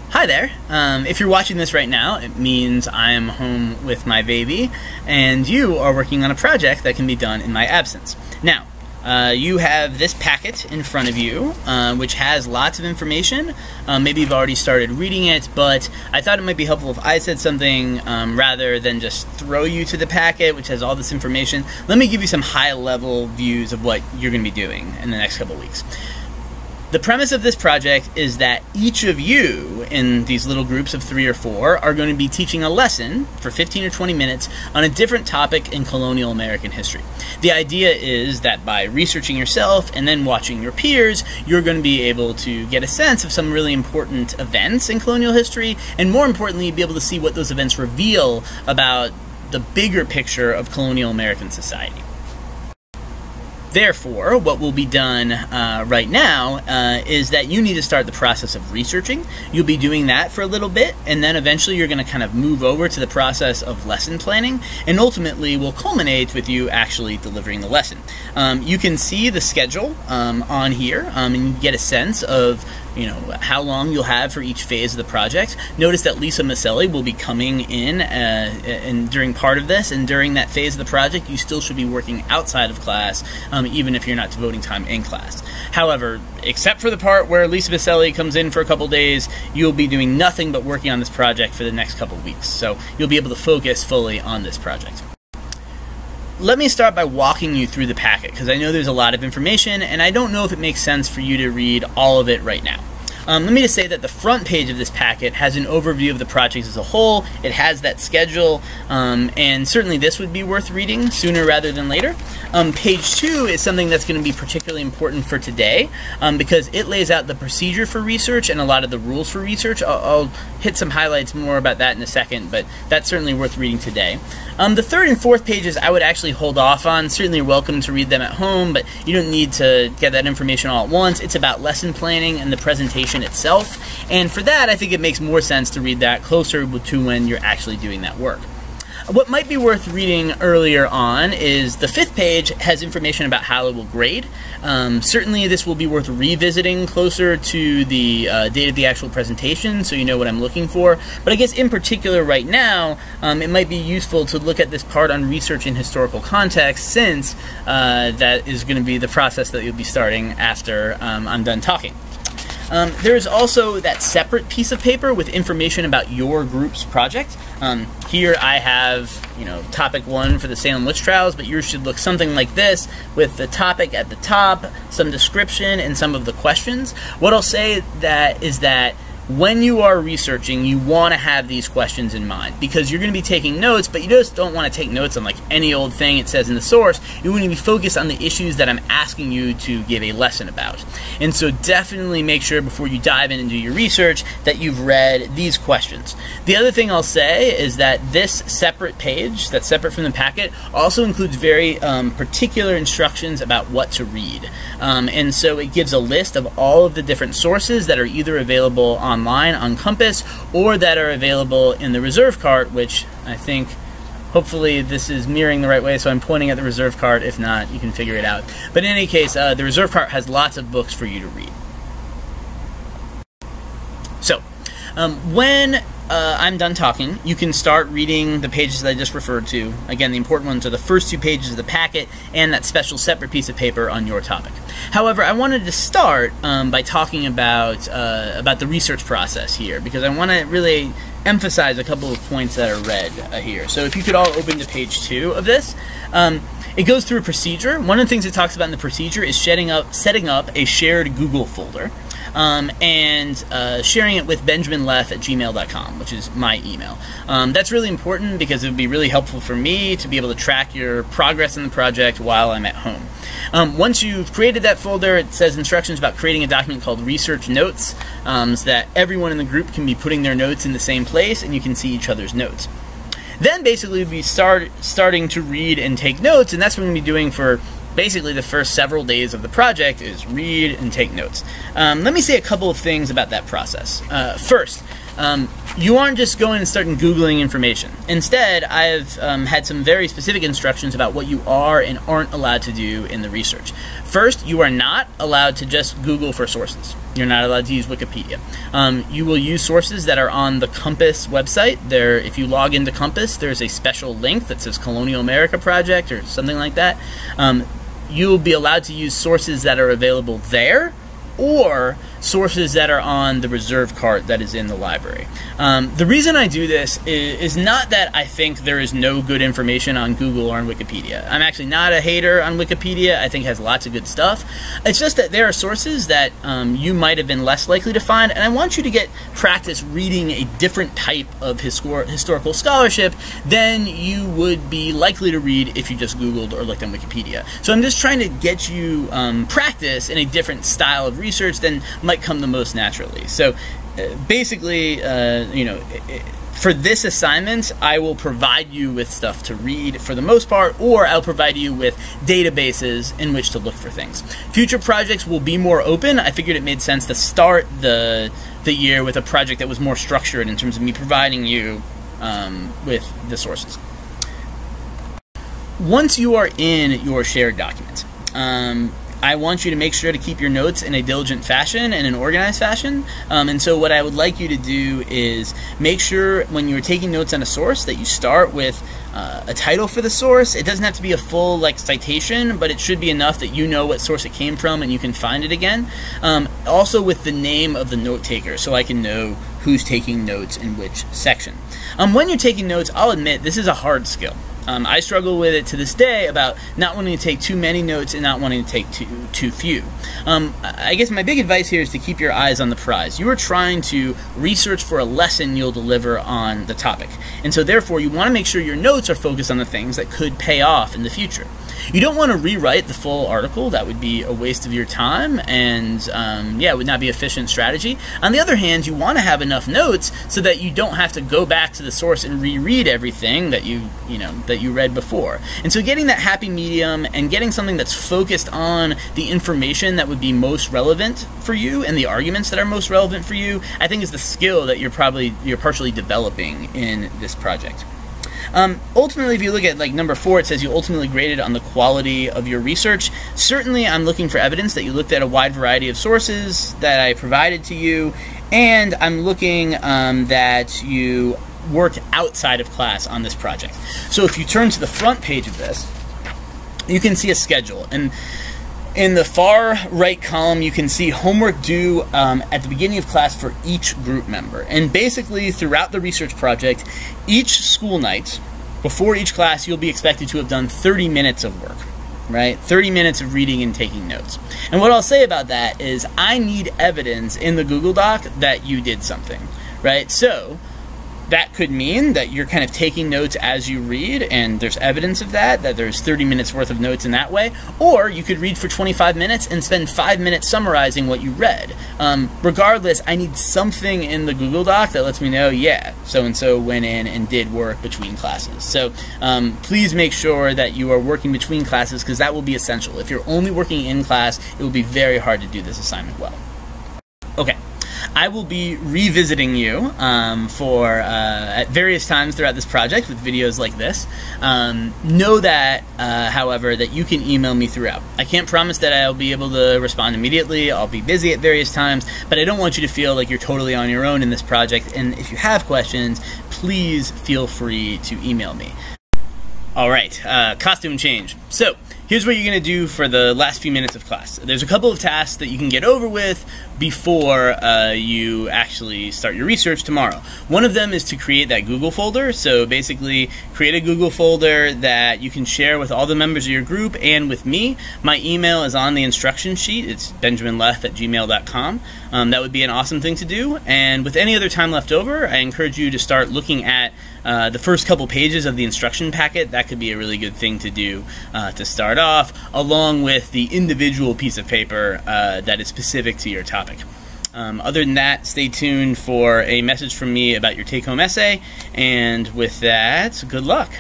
Hi there. If you're watching this right now, it means I'm home with my baby, and you are working on a project that can be done in my absence. Now, you have this packet in front of you, which has lots of information. Maybe you've already started reading it, but I thought it might be helpful if I said something rather than just throw you to the packet, which has all this information. Let me give you some high-level views of what you're going to be doing in the next couple weeks. The premise of this project is that each of you, in these little groups of 3 or 4, are going to be teaching a lesson for 15 or 20 minutes on a different topic in colonial American history. The idea is that by researching yourself and then watching your peers, you're going to be able to get a sense of some really important events in colonial history, and more importantly, be able to see what those events reveal about the bigger picture of colonial American society. Therefore, what will be done right now is that you need to start the process of researching. You'll be doing that for a little bit, and then eventually you're going to kind of move over to the process of lesson planning, and ultimately will culminate with you actually delivering the lesson. You can see the schedule on here, and you get a sense of how long you'll have for each phase of the project. Notice that Lisa Maselli will be coming in and during part of this, and during that phase of the project you still should be working outside of class, even if you're not devoting time in class. However, except for the part where Lisa Maselli comes in for a couple days, you'll be doing nothing but working on this project for the next couple weeks. So you'll be able to focus fully on this project. Let me start by walking you through the packet, because I know there's a lot of information, and I don't know if it makes sense for you to read all of it right now. Let me just say that the front page of this packet has an overview of the project as a whole. It has that schedule, and certainly this would be worth reading sooner rather than later. Page 2 is something that's going to be particularly important for today, because it lays out the procedure for research and a lot of the rules for research. I'll hit some highlights more about that in a second, but that's certainly worth reading today. The 3rd and 4th pages I would actually hold off on. Certainly you're welcome to read them at home, but you don't need to get that information all at once. It's about lesson planning and the presentation itself, and for that I think it makes more sense to read that closer to when you're actually doing that work. What might be worth reading earlier on is the 5th page has information about how it will grade. Certainly this will be worth revisiting closer to the date of the actual presentation, so you know what I'm looking for. But I guess in particular right now, it might be useful to look at this part on research in historical context, since that is going to be the process that you'll be starting after I'm done talking. There is also that separate piece of paper with information about your group's project. Here I have, topic 1 for the Salem Witch Trials, but yours should look something like this, with the topic at the top, some description, and some of the questions. What I'll say is that when you are researching, you want to have these questions in mind, because you're going to be taking notes, but you just don't want to take notes on like any old thing it says in the source. You want to be focused on the issues that I'm asking you to give a lesson about. And so definitely make sure before you dive in and do your research that you've read these questions. The other thing I'll say is that this separate page, that's separate from the packet, also includes very particular instructions about what to read. And so it gives a list of all of the different sources that are either available online on Compass or that are available in the reserve cart, which I think hopefully this is mirroring the right way, so I'm pointing at the reserve cart. If not, you can figure it out. But in any case, the reserve cart has lots of books for you to read. So, when I'm done talking, you can start reading the pages that I just referred to. Again, the important ones are the first 2 pages of the packet and that special separate piece of paper on your topic. However, I wanted to start by talking about the research process here, because I want to really emphasize a couple of points that are read here. So if you could all open to page 2 of this. It goes through a procedure. One of the things it talks about in the procedure is setting up a shared Google folder. And sharing it with benjaminleff@gmail.com, which is my email. That's really important because it would be really helpful for me to be able to track your progress in the project while I'm at home. Once you've created that folder, it says instructions about creating a document called Research Notes, so that everyone in the group can be putting their notes in the same place and you can see each other's notes. Then basically we'll be starting to read and take notes, and that's what we're going to be doing for basically the first several days of the project, is read and take notes. let me say a couple of things about that process. First, you aren't just going and starting Googling information. Instead, I've had some very specific instructions about what you are and aren't allowed to do in the research. First, you are not allowed to just Google for sources. You're not allowed to use Wikipedia. You will use sources that are on the Compass website. If you log into Compass, there's a special link that says Colonial America Project or something like that. You will be allowed to use sources that are available there, or sources that are on the reserve cart that is in the library. The reason I do this is not that I think there is no good information on Google or on Wikipedia. I'm actually not a hater on Wikipedia. I think it has lots of good stuff. It's just that there are sources that you might have been less likely to find, and I want you to get practice reading a different type of historical scholarship than you would be likely to read if you just Googled or looked on Wikipedia. So I'm just trying to get you practice in a different style of research than might come the most naturally. So basically, for this assignment, I will provide you with stuff to read for the most part, or I'll provide you with databases in which to look for things. Future projects will be more open. I figured it made sense to start the year with a project that was more structured in terms of me providing you with the sources. Once you are in your shared document, I want you to make sure to keep your notes in a diligent fashion and an organized fashion. And so what I would like you to do is make sure when you're taking notes on a source that you start with a title for the source. It doesn't have to be a full citation, but it should be enough that you know what source it came from and you can find it again. Also with the name of the note taker, so I can know who's taking notes in which section. When you're taking notes, I'll admit this is a hard skill. I struggle with it to this day about not wanting to take too many notes and not wanting to take too few. I guess my big advice here is to keep your eyes on the prize. You are trying to research for a lesson you'll deliver on the topic. And so therefore you want to make sure your notes are focused on the things that could pay off in the future. You don't want to rewrite the full article. That would be a waste of your time and yeah, it would not be an efficient strategy. On the other hand, you want to have enough notes so that you don't have to go back to the source and reread everything that you read before. And so getting that happy medium and getting something that's focused on the information that would be most relevant for you and the arguments that are most relevant for you, I think is the skill that you're partially developing in this project. Ultimately, if you look at number 4, it says you ultimately graded on the quality of your research. Certainly, I'm looking for evidence that you looked at a wide variety of sources that I provided to you, and I'm looking that you worked outside of class on this project. So if you turn to the front page of this, you can see a schedule. And in the far right column, you can see homework due at the beginning of class for each group member. And basically, throughout the research project, each school night, before each class, you'll be expected to have done 30 minutes of work, right? 30 minutes of reading and taking notes. And what I'll say about that is I need evidence in the Google Doc that you did something, right? So that could mean that you're kind of taking notes as you read, and there's evidence of that there's 30 minutes worth of notes in that way. Or you could read for 25 minutes and spend 5 minutes summarizing what you read. Regardless, I need something in the Google Doc that lets me know, yeah, so-and-so went in and did work between classes. So please make sure that you are working between classes, because that will be essential. If you're only working in class, it will be very hard to do this assignment well. Okay. I will be revisiting you at various times throughout this project with videos like this. Know that, however, that you can email me throughout. I can't promise that I'll be able to respond immediately. I'll be busy at various times, but I don't want you to feel like you're totally on your own in this project. And if you have questions, please feel free to email me. All right, costume change. So here's what you're going to do for the last few minutes of class. There's a couple of tasks that you can get over with before you actually start your research tomorrow. One of them is to create that Google folder. So basically, create a Google folder that you can share with all the members of your group and with me. My email is on the instruction sheet. It's benjaminleff@gmail.com. That would be an awesome thing to do. And with any other time left over, I encourage you to start looking at the first couple pages of the instruction packet. That could be a really good thing to do to start off, along with the individual piece of paper that is specific to your topic. Other than that, stay tuned for a message from me about your take-home essay, and with that, good luck.